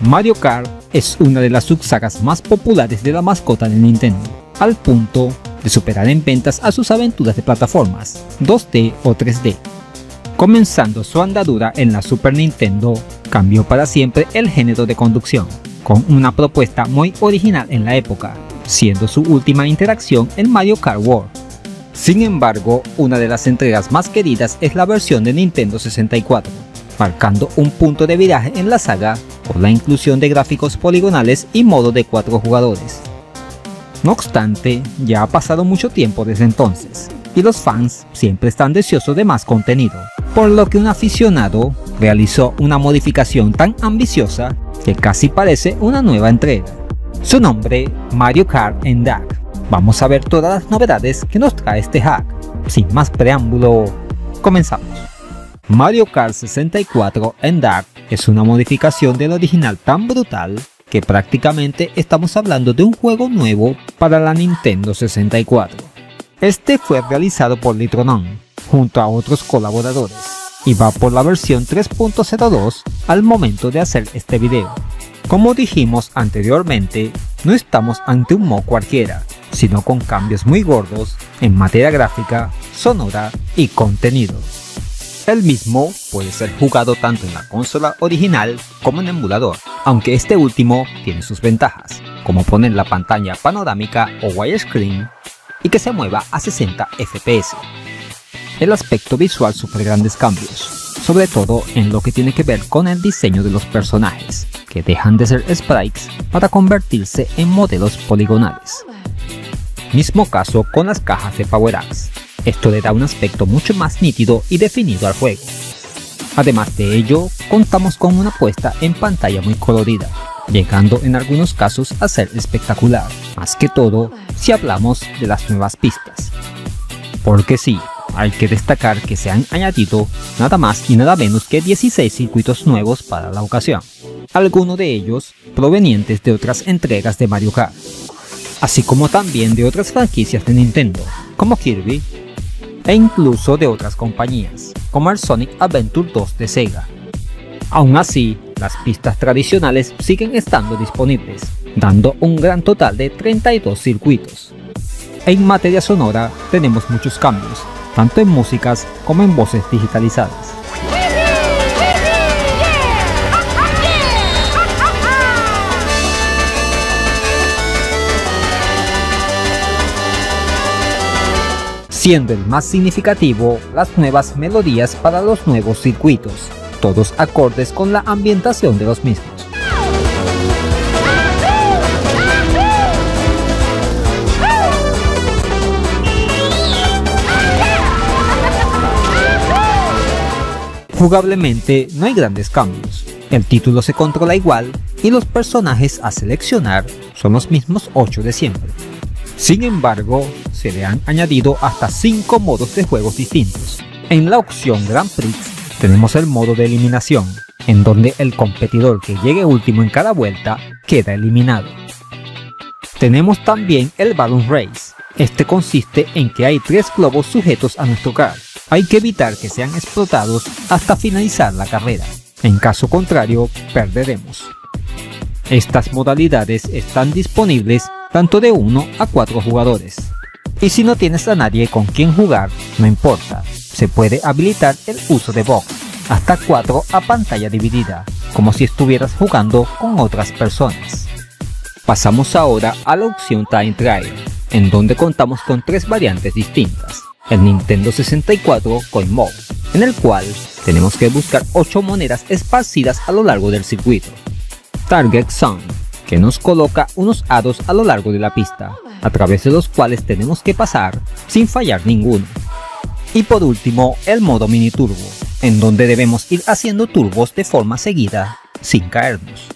Mario Kart es una de las subsagas más populares de la mascota de Nintendo, al punto de superar en ventas a sus aventuras de plataformas 2D o 3D. Comenzando su andadura en la Super Nintendo, cambió para siempre el género de conducción, con una propuesta muy original en la época, siendo su última interacción en Mario Kart World. Sin embargo, una de las entregas más queridas es la versión de Nintendo 64, marcando un punto de viraje en la saga por la inclusión de gráficos poligonales y modo de 4 jugadores. No obstante, ya ha pasado mucho tiempo desde entonces, y los fans siempre están deseosos de más contenido, por lo que un aficionado realizó una modificación tan ambiciosa que casi parece una nueva entrega. Su nombre, Mario Kart en Dark. Vamos a ver todas las novedades que nos trae este hack. Sin más preámbulo, comenzamos. Mario Kart 64 en Dark es una modificación del original tan brutal que prácticamente estamos hablando de un juego nuevo para la Nintendo 64. Este fue realizado por Litronon, junto a otros colaboradores, y va por la versión 3.02 al momento de hacer este video. Como dijimos anteriormente, no estamos ante un mod cualquiera, sino con cambios muy gordos en materia gráfica, sonora y contenido. El mismo puede ser jugado tanto en la consola original como en emulador, aunque este último tiene sus ventajas, como poner la pantalla panorámica o widescreen y que se mueva a 60 FPS. El aspecto visual sufre grandes cambios, sobre todo en lo que tiene que ver con el diseño de los personajes, que dejan de ser sprites para convertirse en modelos poligonales. Mismo caso con las cajas de power-ups. Esto le da un aspecto mucho más nítido y definido al juego. Además de ello, contamos con una puesta en pantalla muy colorida, llegando en algunos casos a ser espectacular, más que todo si hablamos de las nuevas pistas. Porque sí, hay que destacar que se han añadido nada más y nada menos que 16 circuitos nuevos para la ocasión, algunos de ellos provenientes de otras entregas de Mario Kart, así como también de otras franquicias de Nintendo, como Kirby, e incluso de otras compañías, como el Sonic Adventure 2 de Sega. Aún así, las pistas tradicionales siguen estando disponibles, dando un gran total de 32 circuitos. En materia sonora tenemos muchos cambios, tanto en músicas como en voces digitalizadas. Siendo el más significativo las nuevas melodías para los nuevos circuitos, todos acordes con la ambientación de los mismos. Jugablemente no hay grandes cambios, el título se controla igual y los personajes a seleccionar son los mismos 8 de siempre. Sin embargo, se le han añadido hasta 5 modos de juegos distintos. En la opción Grand Prix tenemos el modo de eliminación, en donde el competidor que llegue último en cada vuelta queda eliminado. Tenemos también el Balloon Race. Este consiste en que hay 3 globos sujetos a nuestro kart. Hay que evitar que sean explotados hasta finalizar la carrera. En caso contrario, perderemos. Estas modalidades están disponibles tanto de 1 a 4 jugadores. Y si no tienes a nadie con quien jugar, no importa, se puede habilitar el uso de box, hasta 4 a pantalla dividida, como si estuvieras jugando con otras personas. Pasamos ahora a la opción Time Trial, en donde contamos con 3 variantes distintas. El Nintendo 64 Coin Mode, en el cual tenemos que buscar 8 monedas esparcidas a lo largo del circuito. Target Zone, que nos coloca unos aros a lo largo de la pista, a través de los cuales tenemos que pasar sin fallar ninguno. Y por último, el modo mini turbo, en donde debemos ir haciendo turbos de forma seguida, sin caernos.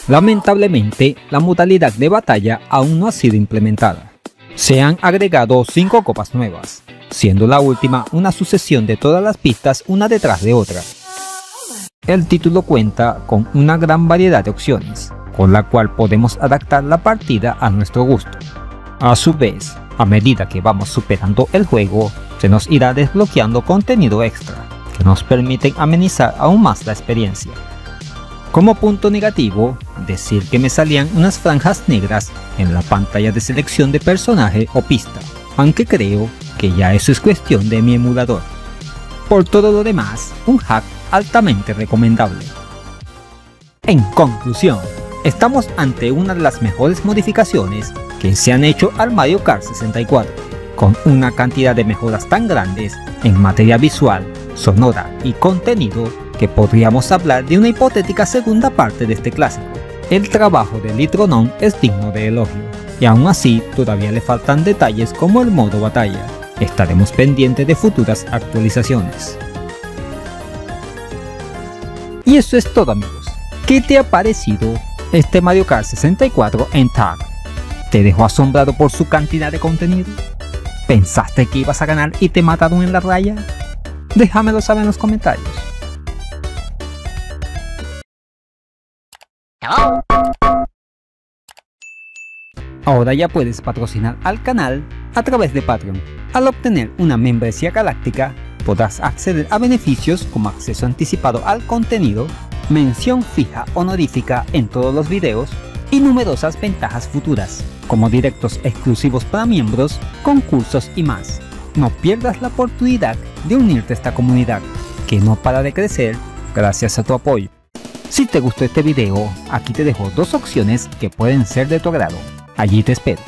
Lamentablemente, la modalidad de batalla aún no ha sido implementada. Se han agregado 5 copas nuevas, siendo la última una sucesión de todas las pistas una detrás de otra. El título cuenta con una gran variedad de opciones, con la cual podemos adaptar la partida a nuestro gusto. A su vez, a medida que vamos superando el juego, se nos irá desbloqueando contenido extra, que nos permiten amenizar aún más la experiencia. Como punto negativo, decir que me salían unas franjas negras en la pantalla de selección de personaje o pista, aunque creo que ya eso es cuestión de mi emulador. Por todo lo demás, un hack altamente recomendable. En conclusión, estamos ante una de las mejores modificaciones que se han hecho al Mario Kart 64, con una cantidad de mejoras tan grandes en materia visual, sonora y contenido que podríamos hablar de una hipotética segunda parte de este clásico. El trabajo de Litronon es digno de elogio, y aún así todavía le faltan detalles como el modo batalla. Estaremos pendientes de futuras actualizaciones. Y eso es todo, amigos. ¿Qué te ha parecido este Mario Kart 64 en TAG? ¿Te dejó asombrado por su cantidad de contenido? ¿Pensaste que ibas a ganar y te mataron en la raya? Déjamelo saber en los comentarios. Ahora ya puedes patrocinar al canal a través de Patreon. Al obtener una membresía galáctica, podrás acceder a beneficios como acceso anticipado al contenido, mención fija honorífica en todos los videos y numerosas ventajas futuras, como directos exclusivos para miembros, concursos y más. No pierdas la oportunidad de unirte a esta comunidad, que no para de crecer gracias a tu apoyo. Si te gustó este video, aquí te dejo dos opciones que pueden ser de tu agrado. Allí te espero.